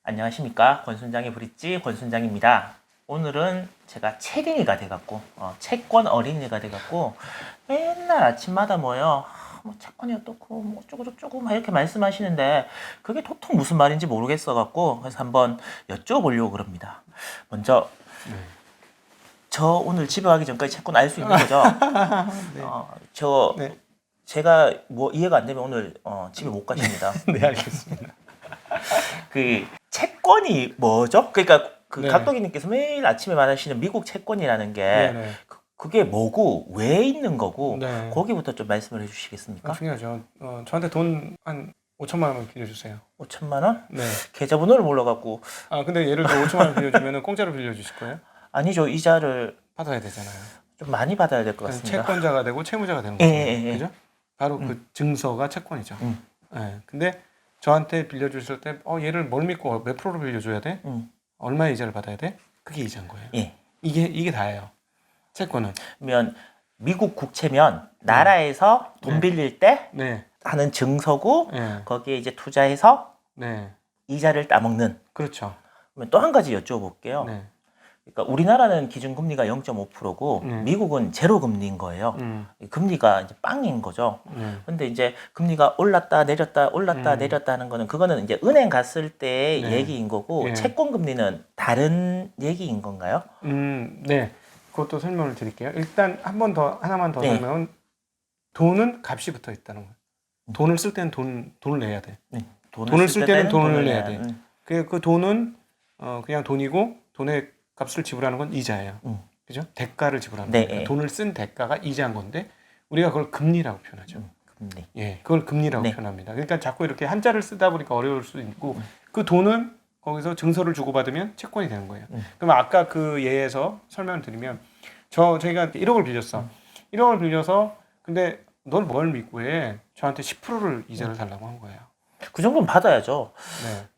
안녕하십니까. 권순장의 브릿지 권순장입니다. 오늘은 제가 채린이가 돼갖고 채권 어린이가 돼갖고 맨날 아침마다 뭐 채권이 어떻고 뭐 어쩌고 막 이렇게 말씀하시는데 그게 도통 무슨 말인지 모르겠어갖고 그래서 한번 여쭤보려고 그럽니다. 먼저 저 오늘 집에 가기 전까지 채권 알 수 있는 거죠? 네. 제가 뭐 이해가 안 되면 오늘 집에 못 가십니다. 네, 알겠습니다. 그 채권이 뭐죠? 그러니까 그 네. 각도기님께서 매일 아침에 말하시는 미국 채권이라는 게 네네. 그게 뭐고 왜 있는 거고 네. 거기부터 좀 말씀을 해주시겠습니까? 중요하죠. 저한테 돈 한 5천만 원만 빌려주세요. 5천만 원? 네. 계좌번호를 몰라갖고 근데 예를 들어 5천만 원 빌려주면 공짜로 빌려주실 거예요? 아니죠. 이자를 받아야 되잖아요. 좀 많이 받아야 될 것 그래서 같습니다. 채권자가 되고 채무자가 되는 예, 거죠. 예, 예. 그죠? 바로 그 증서가 채권이죠. 음. 네. 근데 저한테 빌려주실 때 얘를 뭘 믿고 몇 프로로 빌려줘야 돼? 얼마의 이자를 받아야 돼? 그게 이자인 거예요. 예. 이게 다예요. 채권은. 그러면 미국 국채면 나라에서 돈 네. 빌릴 때 네. 하는 증서고 네. 거기에 이제 투자해서 네. 이자를 따먹는. 그렇죠. 그러면 또 한 가지 여쭤볼게요. 네. 그러니까 우리나라는 기준금리가 0.5%고 미국은 제로 금리인 거예요. 금리가 이제 빵인 거죠. 근데 이제 금리가 올랐다 내렸다 내렸다 하는 거는 그거는 이제 은행 갔을 때 네. 얘기인 거고 네. 채권 금리는 다른 얘기인 건가요? 네. 그것도 설명을 드릴게요. 일단 하나만 더 네. 설명은 돈은 값이 붙어 있다는 거예요. 돈을 쓸 때는 돈을 내야 돼. 돈을 쓸 때는 돈을 내야 돼. 그 돈은 그냥 돈이고 돈의 값을 지불하는 건 이자예요. 그죠? 대가를 지불하는 네. 거예요. 돈을 쓴 대가가 이자인 건데 우리가 그걸 금리라고 표현하죠. 금리. 예, 그걸 금리라고 네. 표현합니다. 그러니까 자꾸 이렇게 한자를 쓰다 보니까 어려울 수 있고 그 돈은 거기서 증서를 주고받으면 채권이 되는 거예요. 그럼 아까 그 예에서 설명을 드리면 저희가 1억을 빌렸어. 1억을 빌려서 근데 넌 뭘 믿고 해? 저한테 10%를 이자를 달라고 한 거예요. 그 정도는 받아야죠. 네.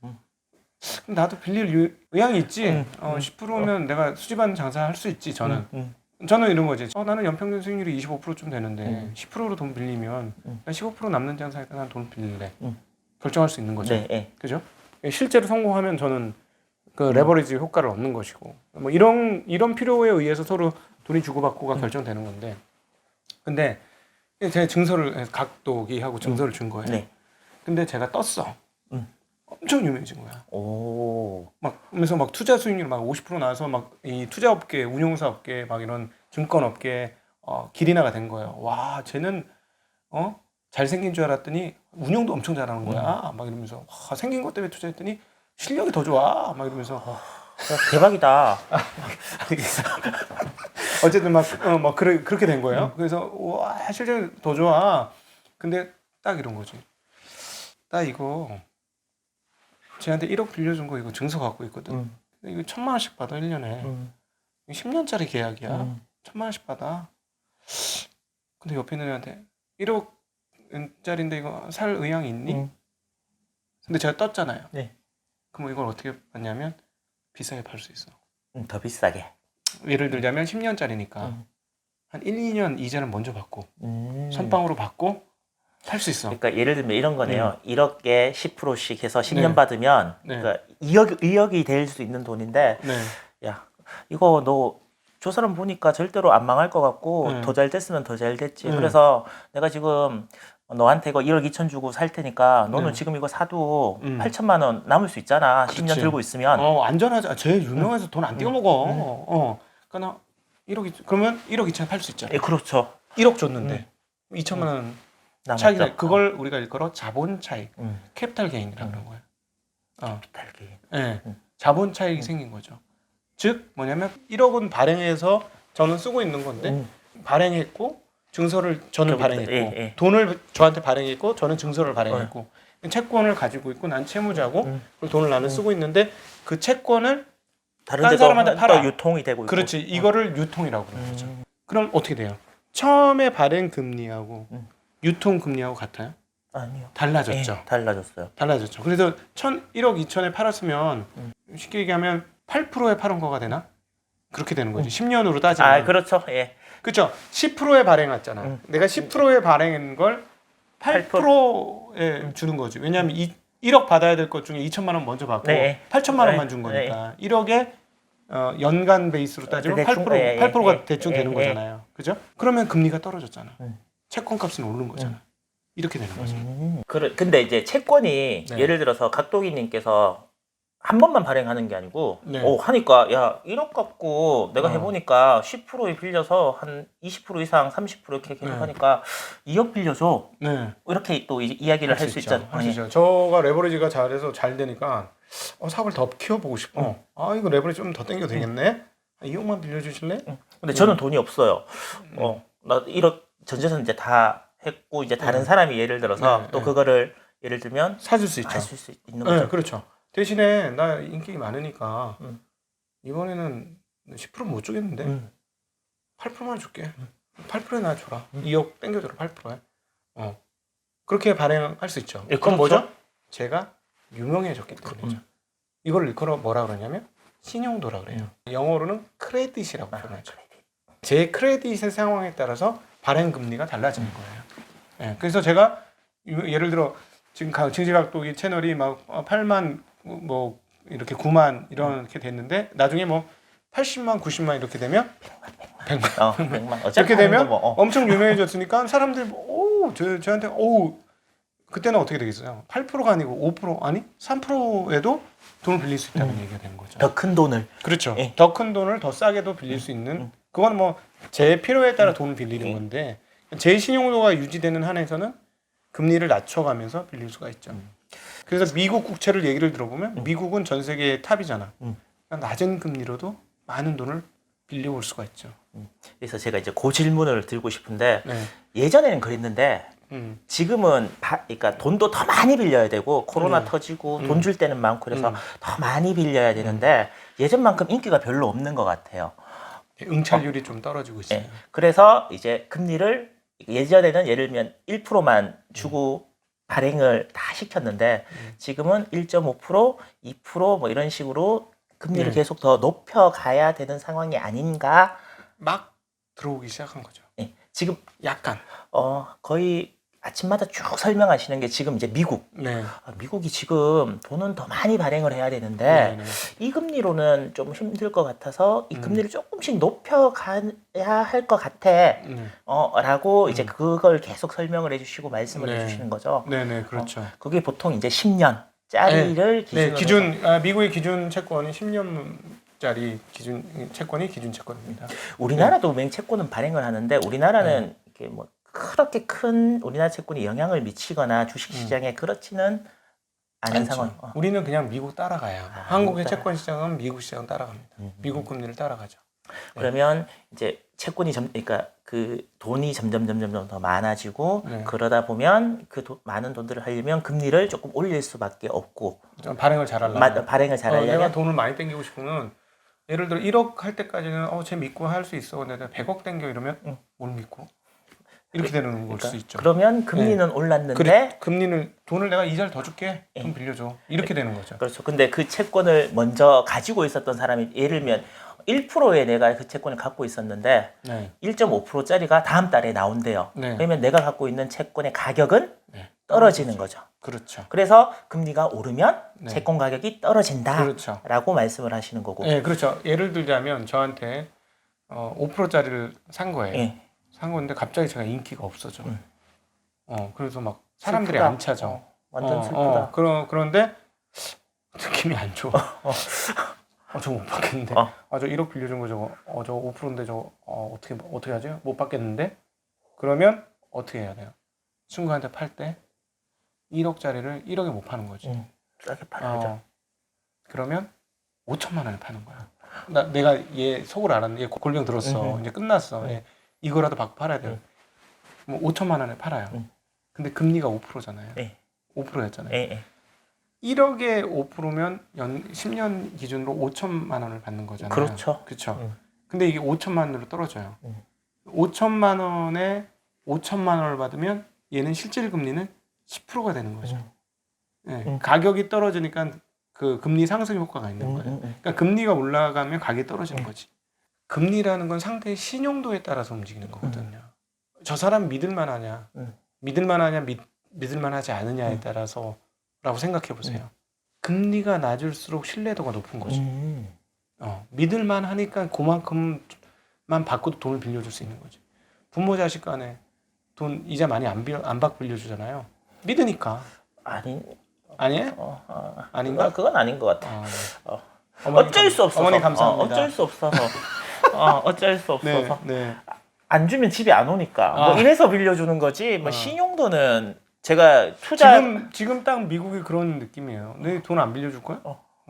그럼 나도 빌릴 의향이 있지. 10%면 내가 수집하는 장사 할 수 있지. 저는 이런 거지. 나는 연평균 수익률이 25%좀 되는데 10%로 돈 빌리면 15% 남는 장사니까 난 돈 빌릴래. 결정할 수 있는 거죠. 네. 그죠? 실제로 성공하면 저는 그 레버리지 효과를 얻는 것이고 뭐 이런 필요에 의해서 서로 돈이 주고받고가 결정되는 건데 근데 제가 증서를 각도기하고 증서를 준 거예요. 네. 근데 제가 떴어. 엄청 유명해진 거야. 오. 그래서 투자 수익률 50% 나와서 이 투자업계, 운용사업계 이런 증권업계 길이나가 된 거예요. 와, 쟤는 잘생긴 줄 알았더니 운용도 엄청 잘하는 거야. 이러면서 와, 생긴 것 때문에 투자했더니 실력이 더 좋아. 이러면서 대박이다. 어쨌든 그렇게 된 거예요. 그래서 와, 실력이 더 좋아. 근데 딱 이런 거지. 나 이거 쟤한테 1억 빌려준 거 이거 증서 갖고 있거든. 이거 1,000만 원씩 받아 1년에. 10년짜리 계약이야. 1,000만 원씩 받아. 근데 옆에 있는 애한테 1억짜리인데 이거 살 의향이 있니? 근데 제가 떴잖아요. 네. 그럼 이걸 어떻게 받냐면 비싸게 팔 수 있어. 더 비싸게. 예를 들자면 10년짜리니까 한 1, 2년 이자는 먼저 받고 선빵으로 받고 팔 수 있어. 그러니까 예를 들면 이런 거네요. 1억에 10%씩 해서 10년 네. 받으면 네. 그러니까 2억이 될 수 있는 돈인데 네. 야 이거 너 저 사람 보니까 절대로 안 망할 것 같고 더 잘 됐으면 더 잘 됐지. 그래서 내가 지금 너한테 이거 1억 2천 주고 살 테니까 너는 지금 이거 사도 8천만 원 남을 수 있잖아. 그렇지. 10년 들고 있으면. 안전하지. 제일 유명해서 돈 안 띄어먹어. 그러니까 1억 그러면 1억 2천 팔 수 있잖아. 예, 그렇죠. 1억 줬는데 2천만 원 차익. 그걸 우리가 일컬어 자본 차익, 캐피탈 게인이라고 그런 거예요. 캐피탈 게인. 네. 자본 차익이 생긴 거죠. 즉 뭐냐면 1억은 발행해서 저는 쓰고 있는 건데 발행했고 증서를 저는 발행했고 예. 돈을 저한테 발행했고 저는 증서를 발행했고 채권을 가지고 있고 난 채무자고 그리고 돈을 나는 쓰고 있는데 그 채권을 다른 딴 데서 사람한테 팔아. 또 유통이 되고 있고. 그렇지. 이거를 유통이라고 그러는 거죠. 그럼 어떻게 돼요? 처음에 발행 금리하고 유통 금리하고 같아요? 아니요. 달라졌죠. 예, 달라졌어요. 달라졌죠. 그래서 1억 2천에 팔았으면 쉽게 얘기하면 8%에 팔은 거가 되나? 그렇게 되는 거지. 10년으로 따지면. 그렇죠. 예. 그렇죠. 10%에 발행했잖아. 내가 10%에 발행한 걸 8%에 주는 거지. 왜냐하면 1억 받아야 될 것 중에 2천만 원 먼저 받고 네. 8천만 원만 네. 준 거니까 1억에 연간 베이스로 따지면 대충, 8%, 예, 8%가 예, 대충 예, 되는 예. 거잖아요. 그죠? 그러면 금리가 떨어졌잖아. 음. 채권 값은 오른 거잖아. 이렇게 되는 거지. 근데 이제 채권이 네. 예를 들어서 각도기님께서 한 번만 발행하는 게 아니고 네. 하니까 야 1억 갖고 내가 해보니까 10%에 빌려서 한 20% 이상 30% 이렇게 계속 네. 하니까 2억 빌려줘 네. 이렇게 또 이제 이야기를 할 수 있잖아요. 할 수 있죠. 저가 레버리지가 잘해서 잘 되니까 사업을 더 키워보고 싶어. 아 이거 레버리지 좀 더 땡겨도 되겠네. 2억만 빌려주실래? 근데 저는 돈이 없어요. 나 1억 전재산 이제 다 했고 이제 다른 사람이 예를 들어서 네, 또 네. 그거를 예를 들면 사줄 수 있죠. 할 수 있는 거죠. 네, 그렇죠. 대신에 나 인기 많으니까 음. 이번에는 10%못 주겠는데 음. 8%만 줄게. 8%에 나 줘라. 2억 땡겨줘라 8%에. 그렇게 발행할 수 있죠. 예, 그건 그렇죠. 뭐죠? 제가 유명해졌기 때문이죠. 이걸 일컬어 뭐라 그러냐면 신용도라 그래요. 영어로는 크레딧이라고 표현하죠. 제 크레딧의 상황에 따라서 발행 금리가 달라지는 거예요. 예, 그래서 제가 예를 들어 지금 증시각도기 채널이 막 8만 뭐 이렇게 9만 이렇게 됐는데 나중에 뭐 80만 90만 이렇게 되면 100만 100만. 이렇게 되면 뭐, 엄청 유명해졌으니까 사람들이 저한테 그때는 어떻게 되겠어요? 8%가 아니고 5% 아니 3%에도 돈을 빌릴 수 있다는 얘기가 되는 거죠. 더 큰 돈을. 그렇죠. 예. 더 큰 돈을 더 싸게도 빌릴 수 있는 그건 뭐 제 필요에 따라 돈을 빌리는 건데 제 신용도가 유지되는 한에서는 금리를 낮춰가면서 빌릴 수가 있죠. 그래서 미국 국채를 얘기를 들어보면 미국은 전 세계의 탑이잖아. 그러니까 낮은 금리로도 많은 돈을 빌려올 수가 있죠. 그래서 제가 이제 그 질문을 드리고 싶은데 네. 예전에는 그랬는데 지금은 그러니까 돈도 더 많이 빌려야 되고 코로나 터지고 돈 줄 때는 많고 그래서 더 많이 빌려야 되는데 예전만큼 인기가 별로 없는 것 같아요. 응찰률이 좀 떨어지고 있어요. 예. 그래서 이제 금리를 예전에는 예를 들면 1%만 주고 발행을 다 시켰는데 지금은 1.5%, 2%뭐 이런 식으로 금리를 계속 더 높여가야 되는 상황이 아닌가? 막 들어오기 시작한 거죠. 예. 지금 약간. 거의 아침마다 쭉 설명하시는 게 지금 이제 미국. 네. 미국이 지금 돈은 더 많이 발행을 해야 되는데 네네. 이 금리로는 좀 힘들 것 같아서 이 금리를 조금씩 높여가야 할 것 같아. 라고 이제 그걸 계속 설명을 해주시고 말씀을 네. 해주시는 거죠. 네네 그렇죠. 그게 보통 이제 10년짜리를 기준으로 기준 미국의 기준 채권이 10년짜리 기준 채권이 기준 채권입니다. 우리나라도 맹채권은 발행을 하는데 우리나라는 이렇게 뭐 그렇게 큰 우리나라 채권이 영향을 미치거나 주식시장에 그렇지는 않은 상황. 우리는 그냥 미국 따라가요. 한국의 채권 시장은 미국 시장 따라갑니다. 미국 금리를 따라가죠. 그러면 이제 채권이 그러니까 그 돈이 점점 더 많아지고 그러다 보면 그 많은 돈들을 하려면 금리를 조금 올릴 수밖에 없고 발행을 잘하려면 발행을 잘하려면 내가 돈을 많이 땡기고 싶으면 예를 들어 1억 할 때까지는 쟤 믿고 할 수 있어. 근데 내가 100억 땡겨 이러면 뭘 믿고 이렇게 되는 걸 수 있죠. 그러면 금리는 올랐는데 금리는 돈을 내가 이자를 더 줄게. 돈 빌려줘. 이렇게 되는 거죠. 그렇죠. 근데 그 채권을 먼저 가지고 있었던 사람이 예를 들면 1%에 내가 그 채권을 갖고 있었는데 1.5%짜리가 다음 달에 나온대요. 그러면 내가 갖고 있는 채권의 가격은 떨어지는 거죠. 그렇죠. 그래서 금리가 오르면 채권 가격이 떨어진다라고 그렇죠. 말씀을 하시는 거고. 네, 그렇죠. 예를 들자면 저한테 5%짜리를 산 거예요. 산 건데 갑자기 제가 인기가 없어져. 그래서 막 사람들이 슬프다. 안 찾아. 완전 슬프다. 그런데 느낌이 안 좋아. 저 못 받겠는데. 저 1억 빌려준 거 저거 저 5%인데 저거 어떻게 하지? 못 받겠는데. 그러면 어떻게 해야 돼요? 친구한테 팔 때 1억짜리를 1억에 못 파는 거지. 싸게 팔아야죠. 그러면 5천만 원에 파는 거야. 내가 얘 속을 알았는데 얘 골병 들었어. 이제 끝났어. 이거라도 받고 팔아야 돼요. 뭐 5천만 원에 팔아요. 근데 금리가 5%잖아요. 5%였잖아요. 1억에 5%면 10년 기준으로 5천만 원을 받는 거잖아요. 그렇죠. 근데 이게 5천만 원으로 떨어져요. 5천만 원에 5천만 원을 받으면 얘는 실질 금리는 10%가 되는 거죠. 가격이 떨어지니까 그 금리 상승 효과가 있는 거예요. 그러니까 금리가 올라가면 가격이 떨어지는 거지. 금리라는 건 상대의 신용도에 따라서 움직이는 거거든요. 저 사람 믿을만하냐, 믿을만하냐, 믿을만하지 않느냐에 따라서 거라고 생각해 보세요. 금리가 낮을수록 신뢰도가 높은 거죠. 믿을만 하니까 그만큼만 받고도 돈을 빌려줄 수 있는 거지. 부모 자식 간에 돈 이자 많이 안 받고 빌려주잖아요. 믿으니까. 아니, 아니에요? 아닌가? 그건 아닌 것 같아. 네. 어. 어머니 어쩔 수 없어서. 어머니 감사합니다. 어쩔 수 없어서. 어쩔 수 없어서. 네. 안 주면 집에 안 오니까. 뭐 이래서 빌려주는 거지. 뭐 신용도는 제가 지금 딱 미국이 그런 느낌이에요. 너 돈 안 빌려줄 거야?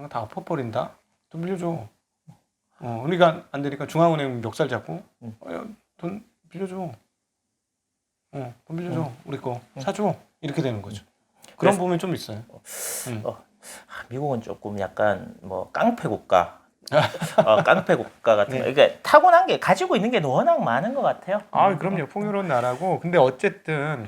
다 엎어버린다. 돈 빌려줘. 그러니까 안 되니까 중앙은행 멱살 잡고 야, 돈 빌려줘. 돈 빌려줘. 우리 거 사줘. 이렇게 되는 거죠. 그런 부분이 좀 있어요. 미국은 조금 약간 뭐 깡패 국가. 깡패 국가 같은 거. 네. 그러니까 타고난 게 가지고 있는 게 워낙 많은 것 같아요. 그럼요. 풍요로운 나라고. 근데 어쨌든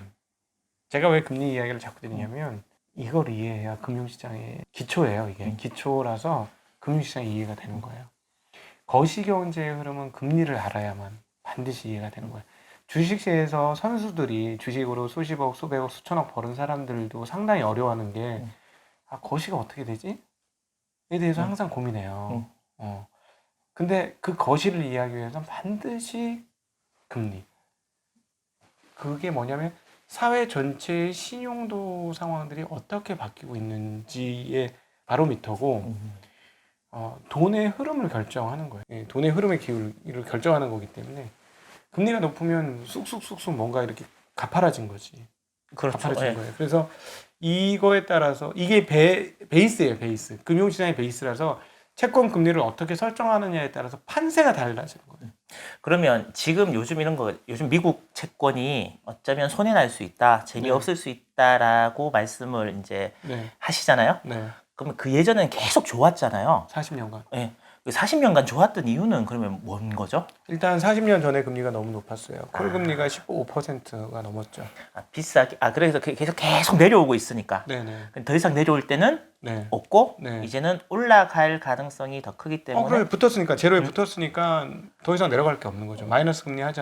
제가 왜 금리 이야기를 자꾸 드리냐면 이걸 이해해야 금융시장의 기초예요. 이게 기초라서 금융시장이 이해가 되는 거예요. 거시경제의 흐름은 금리를 알아야만 반드시 이해가 되는 거예요. 주식시에서 선수들이 주식으로 수십억, 수백억, 수천억 버는 사람들도 상당히 어려워하는 게 거시가 어떻게 되지? 에 대해서 항상 고민해요. 근데 그 거시를 이해하기 위해서는 반드시 금리. 그게 뭐냐면 사회 전체의 신용도 상황들이 어떻게 바뀌고 있는지의 바로미터고 돈의 흐름을 결정하는 거예요. 돈의 흐름의 기울을 결정하는 거기 때문에 금리가 높으면 쑥쑥쑥쑥 뭔가 이렇게 가파라진 거지. 그렇죠. 가파라진 거예요. 그래서 이거에 따라서 이게 베이스예요. 베이스. 금융시장의 베이스라서 채권 금리를 어떻게 설정하느냐에 따라서 판세가 달라지는 거예요. 그러면 지금 요즘 요즘 미국 채권이 어쩌면 손해 날 수 있다, 재미없을 수 있다라고 말씀을 이제 하시잖아요. 네. 그러면 그 예전에는 계속 좋았잖아요. 40년간. 네. 40년간 좋았던 이유는 그러면 뭔 거죠? 일단 40년 전에 금리가 너무 높았어요. 콜 금리가 15%가 넘었죠. 그래서 계속 내려오고 있으니까. 네네. 더 이상 내려올 때는 없고 이제는 올라갈 가능성이 더 크기 때문에. 그래 붙었으니까 제로에 붙었으니까 더 이상 내려갈 게 없는 거죠. 마이너스 금리 안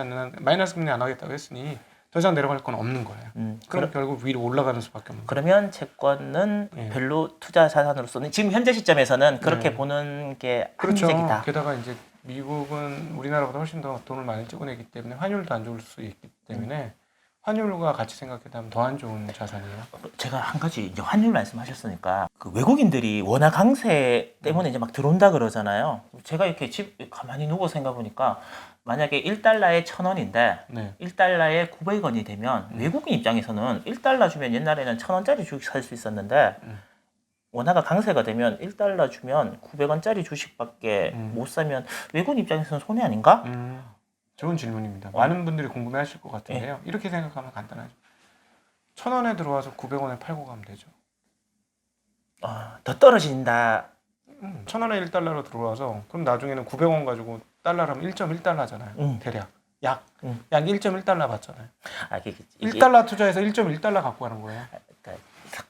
하겠다고 했으니 더 이상 내려갈 건 없는 거예요. 그럼 결국 위로 올라가는 수밖에 없는 거예요. 그러면 채권은 별로 투자 자산으로서는 지금 현재 시점에서는 그렇게 보는 게 그렇죠. 합리적이다. 게다가 이제 미국은 우리나라보다 훨씬 더 돈을 많이 찍어내기 때문에 환율도 안 좋을 수 있기 때문에 환율과 같이 생각해보면 더 안 좋은 자산이에요. 제가 한 가지 이제 환율 말씀하셨으니까 그 외국인들이 원화 강세 때문에 이제 막 들어온다 그러잖아요. 제가 이렇게 가만히 누워 생각해 보니까 만약에 1달러에 1,000원인데 1달러에 900원이 되면 외국인 입장에서는 1달러 주면 옛날에는 1,000원짜리 주식 살 수 있었는데 원화가 강세가 되면 1달러 주면 900원짜리 주식밖에 못 사면 외국인 입장에서는 손해 아닌가? 좋은 질문입니다. 많은 분들이 궁금해하실 것 같은데요. 이렇게 생각하면 간단하죠. 1,000원에 들어와서 900원에 팔고 가면 되죠. 더 떨어진다. 1,000원에 1달러로 들어와서 그럼 나중에는 900원 가지고 달러라면 1.1달러잖아요. 대략 약 1.1달러 받잖아요. 1달러 투자해서 1.1달러 갖고 가는 거예요.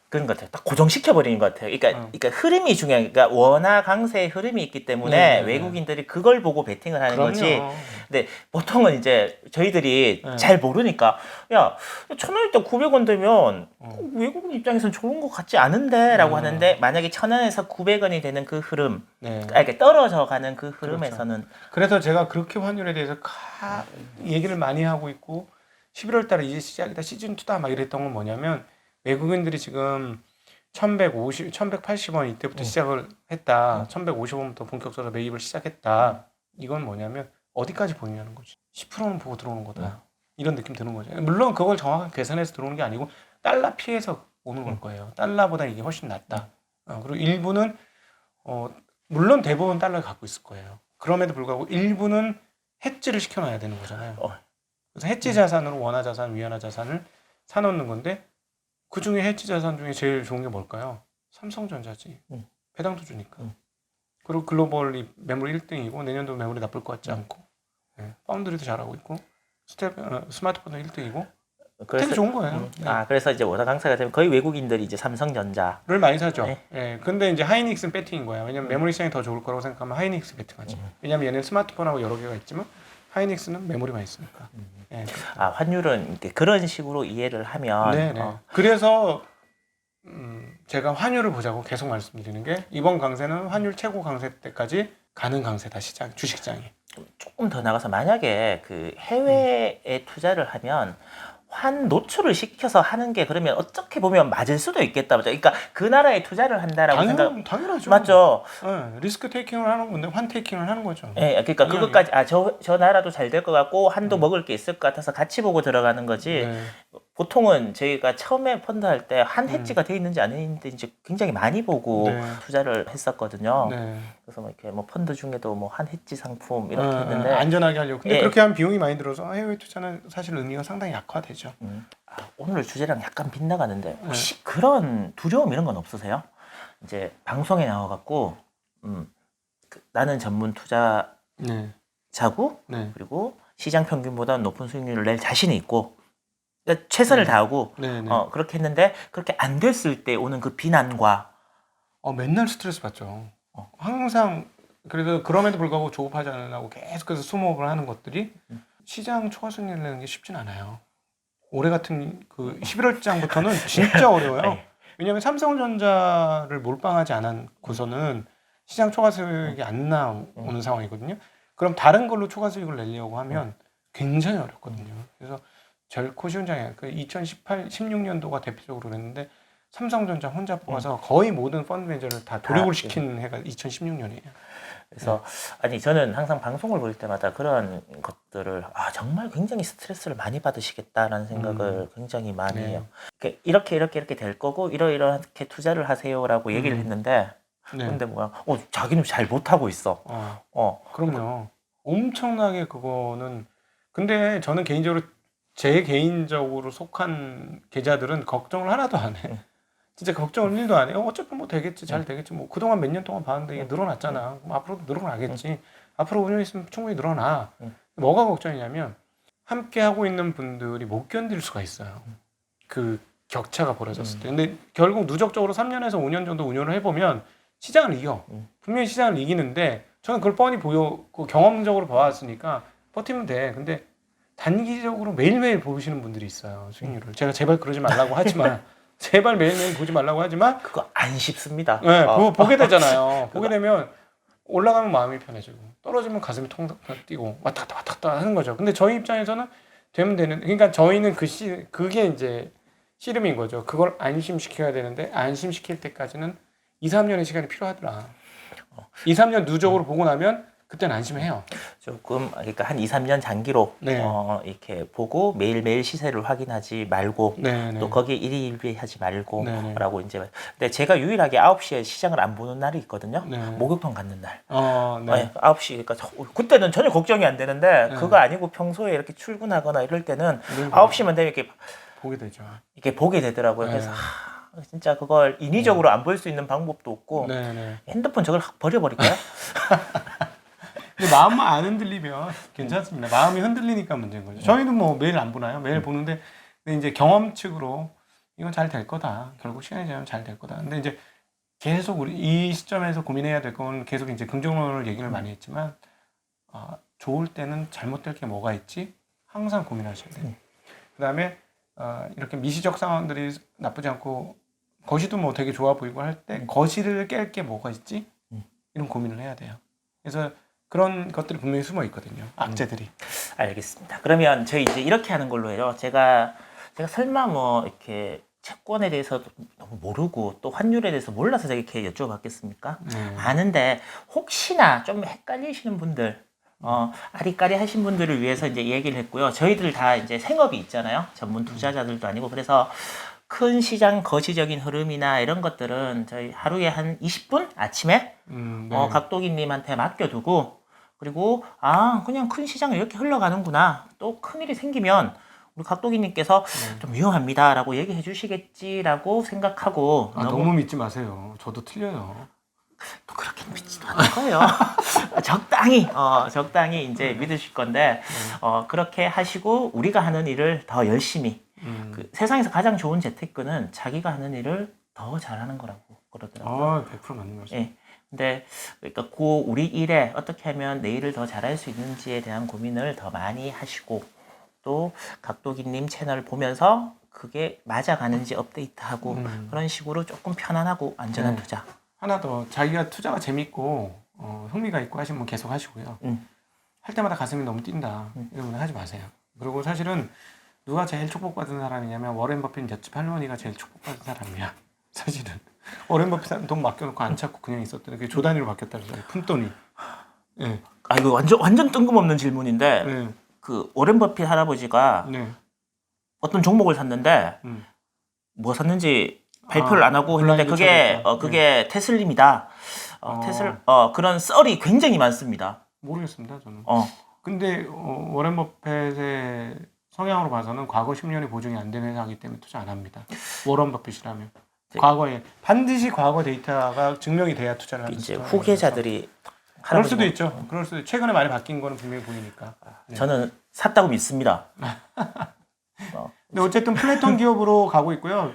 그런 것 같아요. 딱 고정시켜 버리는 것 같아요. 그러니까 흐름이 중요해요. 그러니까 원화 강세의 흐름이 있기 때문에 외국인들이 그걸 보고 베팅을 하는 거지. 근데 보통은 이제 저희들이 잘 모르니까 야 1,000원일 때 900원 되면 외국인 입장에서는 좋은 것 같지 않은데라고 하는데 만약에 1,000원에서 900원이 되는 그 흐름, 그러니까 떨어져 가는 그 흐름에서는 그래서 제가 그렇게 환율에 대해서 얘기를 많이 하고 있고 11월 달에 이제 시작이다 시즌 2다 막 이랬던 건 뭐냐면 외국인들이 지금 1180원 이때부터 시작을 했다. 1150원부터 본격적으로 매입을 시작했다. 이건 뭐냐면 어디까지 보이냐는 거지. 10%는 보고 들어오는 거다. 이런 느낌 드는 거죠. 물론 그걸 정확하게 계산해서 들어오는 게 아니고 달러 피해서 오는 걸 거예요. 달러보다 이게 훨씬 낫다. 그리고 일부는 물론 대부분 달러를 갖고 있을 거예요. 그럼에도 불구하고 일부는 해지를 시켜놔야 되는 거잖아요. 그래서 해지 자산으로 원화 자산, 위안화 자산을 사놓는 건데 그 중에 해지 자산 중에 제일 좋은 게 뭘까요? 삼성전자지. 배당도 주니까. 그리고 글로벌이 매물 1등이고 내년도 매물이 나쁠 것 같지 않고 파운드리도 잘하고 있고 스마트폰도 1등이고 되게 좋은 거예요. 그래서 이제 원화 강세가 되면 거의 외국인들이 이제 삼성전자를 많이 사죠. 근데 이제 하이닉스는 배팅인 거야. 왜냐면 메모리 시장이 더 좋을 거라고 생각하면 하이닉스 배팅하지. 왜냐면 얘는 스마트폰하고 여러 개가 있지만 하이닉스는 메모리만 있으니까. 환율은 그런 식으로 이해를 하면 그래서 제가 환율을 보자고 계속 말씀드리는 게 이번 강세는 환율 최고 강세 때까지 가는 강세다 시장 주식시장이. 조금 더 나가서 만약에 그 해외에 투자를 하면 환 노출을 시켜서 하는 게 그러면 어떻게 보면 맞을 수도 있겠다. 그러니까 그 나라에 투자를 한다라고 생각 당연하죠. 맞죠? 네, 리스크 테이킹을 하는 건데 환 테이킹을 하는 거죠. 예, 그러니까 당연히. 그것까지 저 나라도 잘 될 것 같고 한도 먹을 게 있을 것 같아서 같이 보고 들어가는 거지. 네. 보통은 저희가 처음에 펀드 할 때 한 해지가 돼 있는지 안 돼 있는지 이제 굉장히 많이 보고 네. 투자를 했었거든요. 네. 그래서 뭐 이렇게 뭐 펀드 중에도 뭐 한 해지 상품 이렇게 했는데 안전하게 하려고. 근데 예. 그렇게 하면 비용이 많이 들어서 해외 투자는 사실 의미가 상당히 약화되죠. 오늘 주제랑 약간 빗나가는데 혹시 그런 두려움 이런 건 없으세요? 이제 방송에 나와갖고 나는 전문 투자자고 네. 네. 그리고 시장 평균보다 높은 수익률을 낼 자신이 있고 그러니까 최선을 다하고 네. 네. 그렇게 했는데 그렇게 안 됐을 때 오는 그 비난과 맨날 스트레스 받죠. 항상 그래도 그럼에도 불구하고 조급하지 않으려고 계속해서 숨호흡을 하는 것들이 시장 초과 수익률 내는 게 쉽진 않아요. 올해 같은 그 11월장부터는 진짜 어려워요. 네. 왜냐하면 삼성전자를 몰빵하지 않고서는 시장 초과 수익이 안 나오는 상황이거든요. 그럼 다른 걸로 초과 수익을 내려고 하면 굉장히 어렵거든요. 그래서 결코 쉬운 장이 아니에요. 그 2018, 16년도가 대표적으로 그랬는데 삼성전자 혼자 뽑아서 거의 모든 펀드 매니저를 다 돌입을 시킨 해가 2016년이에요. 그래서 아니 저는 항상 방송을 볼 때마다 그런 것들을 정말 굉장히 스트레스를 많이 받으시겠다라는 생각을 굉장히 많이 네. 해요. 이렇게 될 거고 이렇게 투자를 하세요라고 얘기를 했는데 네. 근데 뭐야? 자기는 잘 못하고 있어. 그럼요. 엄청나게 그거는. 근데 저는 개인적으로 제 개인적으로 속한 계좌들은 걱정을 하나도 안 해. 진짜 걱정을 1도 안 해. 어차피 뭐 되겠지, 잘 되겠지. 뭐 그동안 몇 년 동안 봤는데 이게 늘어났잖아. 그럼 앞으로도 늘어나겠지. 앞으로 운영했으면 충분히 늘어나. 뭐가 걱정이냐면 함께 하고 있는 분들이 못 견딜 수가 있어요. 그 격차가 벌어졌을 때. 근데 결국 누적적으로 3년에서 5년 정도 운영을 해보면 시장을 이겨. 분명히 시장을 이기는데 저는 그걸 뻔히 보였고 경험적으로 봐왔으니까 버티면 돼. 근데 단기적으로 매일매일 보시는 분들이 있어요. 수익률을. 제가 제발 그러지 말라고 하지만 제발 매일매일 보지 말라고 하지만 그거 안 쉽습니다. 네, 보게 되잖아요. 보게 되면 올라가면 마음이 편해지고 떨어지면 가슴이 통 뛰고 왔다 갔다 하는 거죠. 근데 저희 입장에서는 되면 되는. 그러니까 저희는 그게 이제 씨름인 거죠. 그걸 안심시켜야 되는데 안심시킬 때까지는 2, 3년의 시간이 필요하더라. 2, 3년 누적으로 보고 나면 그때는 안심해요. 조금 그러니까 한 2, 3년 장기로 네. 이렇게 보고 매일매일 시세를 확인하지 말고 네. 또 거기에 일희일비하지 말고 네. 라고 이제 근데 제가 유일하게 9시에 시장을 안 보는 날이 있거든요. 네. 목욕탕 갔는 날. 네. 9시 그러니까 그때는 전혀 걱정이 안 되는데 네. 그거 아니고 평소에 이렇게 출근하거나 이럴 때는 늘 9시만 되면 보게 되죠. 이렇게 보게 되더라고요. 네. 그래서 진짜 그걸 인위적으로 안 볼 수 있는 방법도 없고 네. 핸드폰 저걸 확 버려버릴까요? 근데 마음만 안 흔들리면 괜찮습니다. 마음이 흔들리니까 문제인 거죠. 저희도 뭐 매일 안 보나요? 매일 보는데 근데 이제 경험칙으로 이건 잘 될 거다. 결국 시간이 지나면 잘 될 거다. 근데 이제 계속 우리 이 시점에서 고민해야 될 건 계속 이제 긍정론을 얘기를 많이 했지만 좋을 때는 잘못될 게 뭐가 있지? 항상 고민하셔야 돼요. 그다음에 이렇게 미시적 상황들이 나쁘지 않고 거시도 뭐 되게 좋아 보이고 할 때 거시를 깰 게 뭐가 있지? 이런 고민을 해야 돼요. 그래서 그런 것들이 분명히 숨어 있거든요. 악재들이. 알겠습니다. 그러면 저희 이제 이렇게 하는 걸로 해요. 제가 설마 뭐 이렇게 채권에 대해서 너무 모르고 또 환율에 대해서 몰라서 제가 이렇게 여쭤봤겠습니까? 아는데 혹시나 좀 헷갈리시는 분들, 아리까리 하신 분들을 위해서 이제 얘기를 했고요. 저희들 다 이제 생업이 있잖아요. 전문 투자자들도 아니고 그래서 큰 시장 거시적인 흐름이나 이런 것들은 저희 하루에 한 20분 아침에 각도기님한테 맡겨두고 그리고 그냥 큰 시장이 이렇게 흘러가는구나. 또 큰일이 생기면 우리 각도기님께서 좀 위험합니다라고 얘기해 주시겠지라고 생각하고 너무 믿지 마세요. 저도 틀려요. 또 그렇게 믿지도 않을 거예요. 적당히 이제 믿으실 건데 그렇게 하시고 우리가 하는 일을 더 열심히 그 세상에서 가장 좋은 재테크는 자기가 하는 일을 더 잘하는 거라고 그러더라고요. 100% 맞는 말씀. 예. 근데 그러니까 우리 일에 어떻게 하면 내 일을 더 잘할 수 있는지에 대한 고민을 더 많이 하시고 또 각도기님 채널 보면서 그게 맞아가는지 업데이트하고 그런 식으로 조금 편안하고 안전한 네. 투자. 하나 더 자기가 투자가 재밌고 흥미가 있고 하시면 계속 하시고요. 할 때마다 가슴이 너무 뛴다 이러면 하지 마세요. 그리고 사실은 누가 제일 축복받은 사람이냐면 워렌 버핏 옆집 할머니가 제일 축복받은 사람이야. 사실은 워렌 버핏한테 돈 맡겨놓고 안 찾고 그냥 있었더니 그게 조단위로 바뀌었다 그러잖아요. 푼돈이. 네. 아 이거 완전 뜬금없는 질문인데 네. 그 워렌 버핏 할아버지가 네. 어떤 종목을 샀는데 뭐 샀는지 발표를 안 하고 했는데 블라인드 그게 테슬림이다. 그런 썰이 굉장히 많습니다. 모르겠습니다 저는. 어. 근데 워렌 버핏의 성향으로 봐서는 과거 10년이 보증이 안 되는 회사이기 때문에 투자 안 합니다. 워런 버핏이라면 과거에 반드시 과거 데이터가 증명이 돼야 투자를 하는 이제 후계자들이 그럴 수도 있죠. 그럴 수도 최근에 많이 바뀐 거는 분명히 보이니까. 네. 저는 샀다고 믿습니다. 근데 어쨌든 플래톤 기업으로 가고 있고요.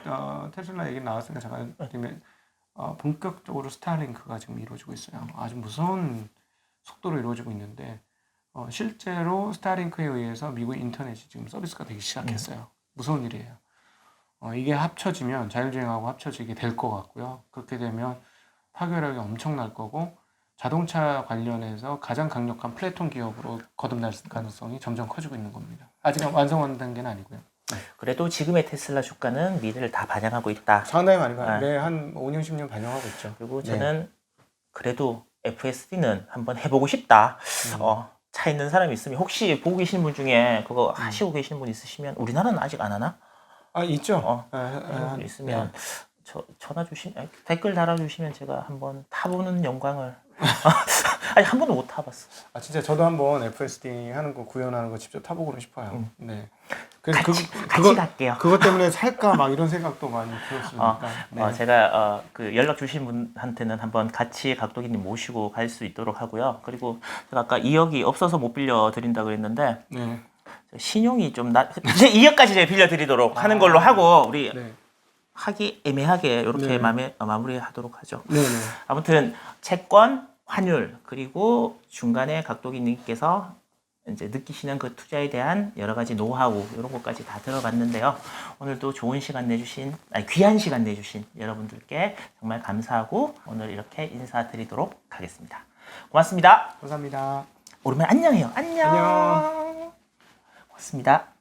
테슬라 얘기 나왔으니까 잠깐 드리면 본격적으로 스타링크가 지금 이루어지고 있어요. 아주 무서운 속도로 이루어지고 있는데 실제로 스타링크에 의해서 미국 인터넷이 지금 서비스가 되기 시작했어요. 무서운 일이에요. 이게 합쳐지면 자율주행하고 합쳐지게 될 것 같고요. 그렇게 되면 파괴력이 엄청날 거고 자동차 관련해서 가장 강력한 플래톤 기업으로 거듭날 가능성이 점점 커지고 있는 겁니다. 아직 완성한 단계는 아니고요. 그래도 지금의 테슬라 주가는 미래를 다 반영하고 있다. 상당히 많이 가요. 네, 한 5년, 10년 반영하고 있죠. 그리고 저는 그래도 FSD는 한번 해보고 싶다. 차 있는 사람이 있으면 혹시 보고 계시는 분 중에 그거 하시고 계시는 분 있으시면 우리나라는 아직 안 하나? 있죠. 있으면 전화 댓글 달아주시면 제가 한번 타보는 영광을 아니 한 번도 못 타봤어. 진짜 저도 한번 FSD 하는 거 구현하는 거 직접 타보고는 싶어요. 네. 그래서 같이 갈게요. 그것 때문에 살까 막 이런 생각도 많이 들었으니까. 네. 제가 그 연락 주신 분한테는 한번 같이 각도기님 모시고 갈 수 있도록 하고요. 그리고 제가 아까 2억이 없어서 못 빌려 드린다 그랬는데 네. 신용이 좀 이제 2억까지 제가 빌려 드리도록 하는 걸로 하고 우리 네. 하기 애매하게 이렇게 네. 마무리하도록 하죠. 네. 아무튼 채권, 환율 그리고 중간에 각도기님께서 이제 느끼시는 그 투자에 대한 여러 가지 노하우 이런 것까지 다 들어봤는데요. 오늘도 좋은 시간 내주신 귀한 시간 내주신 여러분들께 정말 감사하고 오늘 이렇게 인사드리도록 하겠습니다. 고맙습니다. 감사합니다. 오랜만에 안녕해요. 안녕. 고맙습니다.